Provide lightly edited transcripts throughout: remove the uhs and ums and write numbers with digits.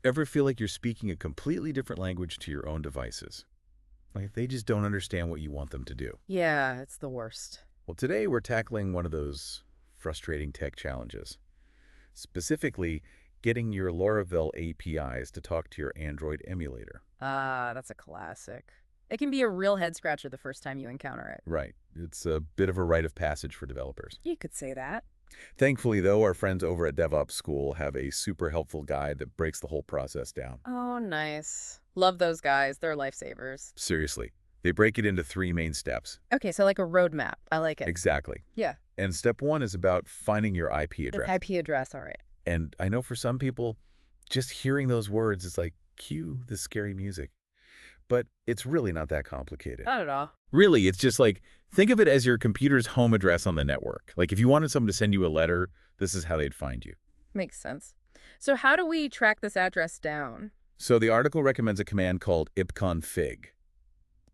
Ever feel like you're speaking a completely different language to your own devices? Like they just don't understand what you want them to do. Yeah, it's the worst. Well, today we're tackling one of those frustrating tech challenges. Specifically, getting your Laravel APIs to talk to your Android emulator. Ah, that's a classic. It can be a real head scratcher the first time you encounter it. Right. It's a bit of a rite of passage for developers. You could say that. Thankfully, though, our friends over at DevOps School have a super helpful guide that breaks the whole process down. Oh, nice. Love those guys. They're lifesavers. Seriously. They break it into three main steps. Okay, so like a roadmap. I like it. Exactly. Yeah. And step one is about finding your IP The address. IP address, all right. And I know for some people, just hearing those words is like, cue the scary music. But it's really not that complicated. Not at all. Really, it's just like, think of it as your computer's home address on the network. Like if you wanted someone to send you a letter, this is how they'd find you. Makes sense. So how do we track this address down? So the article recommends a command called ipconfig.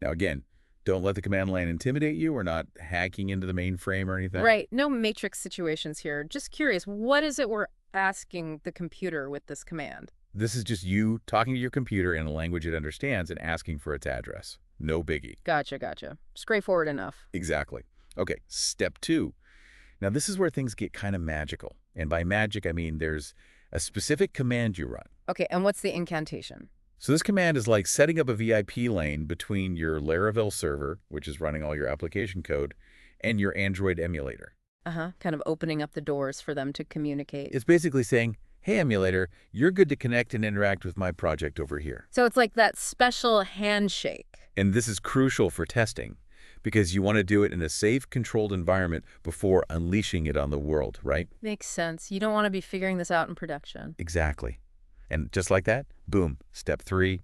Now again, don't let the command line intimidate you. We're not hacking into the mainframe or anything. Right. No matrix situations here. Just curious, what is it we're asking the computer with this command? This is just you talking to your computer in a language it understands and asking for its address. No biggie. Gotcha, gotcha. Straightforward enough. Exactly. Okay, step two. Now this is where things get kind of magical. And by magic, I mean there's a specific command you run. Okay, and what's the incantation? So this command is like setting up a VIP lane between your Laravel server, which is running all your application code, and your Android emulator. Uh-huh, kind of opening up the doors for them to communicate. It's basically saying, hey, emulator, you're good to connect and interact with my project over here. So it's like that special handshake. And this is crucial for testing because you want to do it in a safe, controlled environment before unleashing it on the world, right? Makes sense. You don't want to be figuring this out in production. Exactly. And just like that, boom, step three,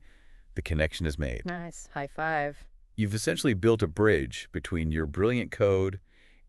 the connection is made. Nice. High five. You've essentially built a bridge between your brilliant code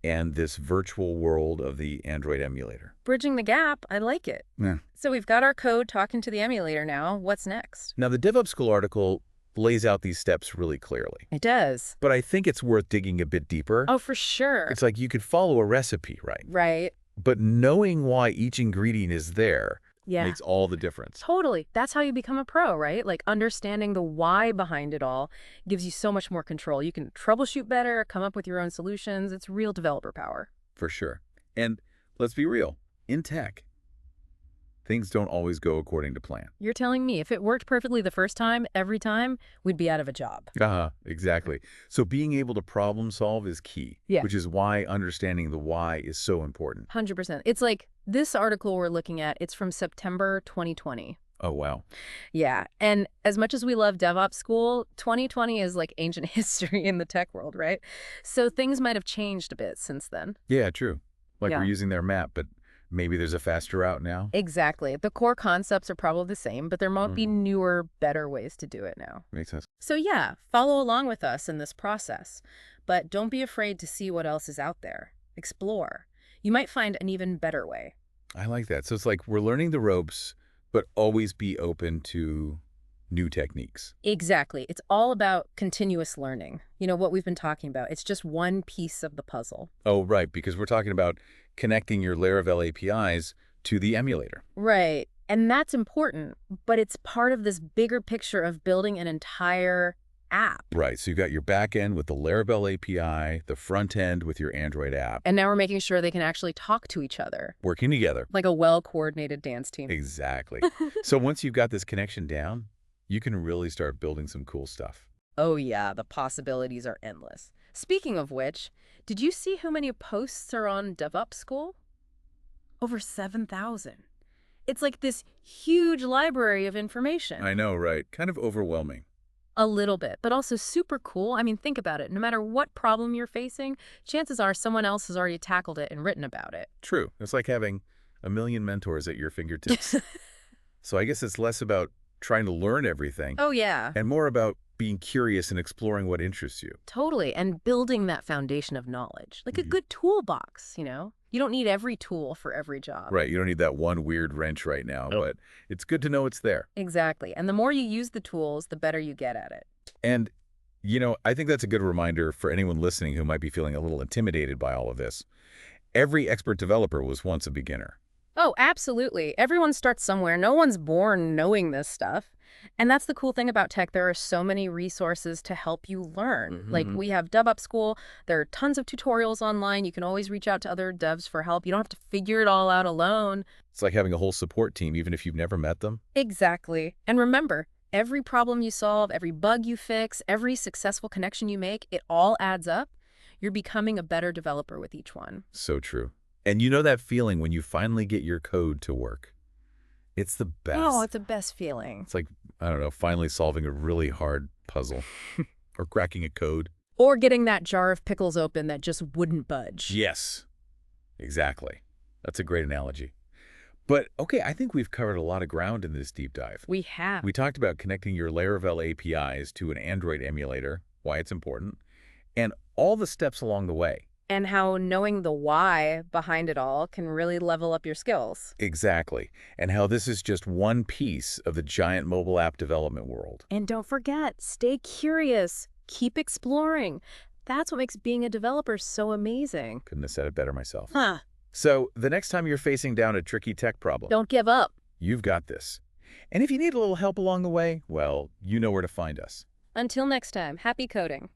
and this virtual world of the Android emulator. Bridging the gap. I like it. Yeah. So we've got our code talking to the emulator now. What's next? Now, the DevOps School article lays out these steps really clearly. It does. But I think it's worth digging a bit deeper. Oh, for sure. It's like you could follow a recipe, right? Right. But knowing why each ingredient is there Yeah. makes all the difference. Totally. That's how you become a pro, right? Like understanding the why behind it all gives you so much more control. You can troubleshoot better, come up with your own solutions. It's real developer power. For sure. And let's be real, in tech, things don't always go according to plan. You're telling me if it worked perfectly the first time, every time, we'd be out of a job. Exactly. So being able to problem solve is key, Yeah. which is why understanding the why is so important. 100%. It's like this article we're looking at, it's from September 2020. Oh, wow. Yeah. And as much as we love DevOps school, 2020 is like ancient history in the tech world, right? So things might have changed a bit since then. Yeah, true. Like Yeah. we're using their map, but maybe there's a faster route now. Exactly. The core concepts are probably the same, but there might be newer, better ways to do it now. Makes sense. So yeah, follow along with us in this process, but don't be afraid to see what else is out there. Explore. You might find an even better way. I like that. So it's like we're learning the ropes, but always be open to new techniques. Exactly. It's all about continuous learning. You know, what we've been talking about. It's just one piece of the puzzle. Oh, right, because we're talking about connecting your Laravel APIs to the emulator. Right. And that's important, but it's part of this bigger picture of building an entire app. Right, so you've got your back end with the Laravel API, the front end with your Android app, And now we're making sure they can actually talk to each other, working together. like a well-coordinated dance team. Exactly. So once you've got this connection down, you can really start building some cool stuff. Oh yeah, the possibilities are endless. Speaking of which, did you see how many posts are on DevOps School? Over 7,000. It's like this huge library of information. I know, right? Kind of overwhelming. A little bit, but also super cool. I mean, think about it. No matter what problem you're facing, chances are someone else has already tackled it and written about it. True. It's like having a million mentors at your fingertips. So I guess it's less about trying to learn everything Oh yeah, and more about being curious and exploring what interests you. totally. And building that foundation of knowledge, like a Mhm. good toolbox, you know? You don't need every tool for every job. Right, you don't need that one weird wrench right now, Nope. but it's good to know it's there. Exactly. And the more you use the tools, the better you get at it. And, I think that's a good reminder for anyone listening who might be feeling a little intimidated by all of this. Every expert developer was once a beginner. Oh, absolutely. Everyone starts somewhere. No one's born knowing this stuff. And that's the cool thing about tech. There are so many resources to help you learn. Like Hmm. we have DevUp School. There are tons of tutorials online. You can always reach out to other devs for help. You don't have to figure it all out alone. It's like having a whole support team, even if you've never met them. Exactly. And remember, every problem you solve, every bug you fix, every successful connection you make, it all adds up. You're becoming a better developer with each one. So true. And you know that feeling when you finally get your code to work? It's the Oh, best. it's the best feeling. It's like, I don't know, finally solving a really hard puzzle or cracking a code. Or getting that jar of pickles open that just wouldn't budge. Yes, exactly. That's a great analogy. But okay, I think we've covered a lot of ground in this deep dive. We have. We talked about connecting your Laravel APIs to an Android emulator, why it's important, and all the steps along the way. And how knowing the why behind it all can really level up your skills. Exactly. And how this is just one piece of the giant mobile app development world. And don't forget, stay curious. Keep exploring. That's what makes being a developer so amazing. Couldn't have said it better myself. Huh. So the next time you're facing down a tricky tech problem, Don't give up. you've got this. And if you need a little help along the way, well, you know where to find us. Until next time, happy coding.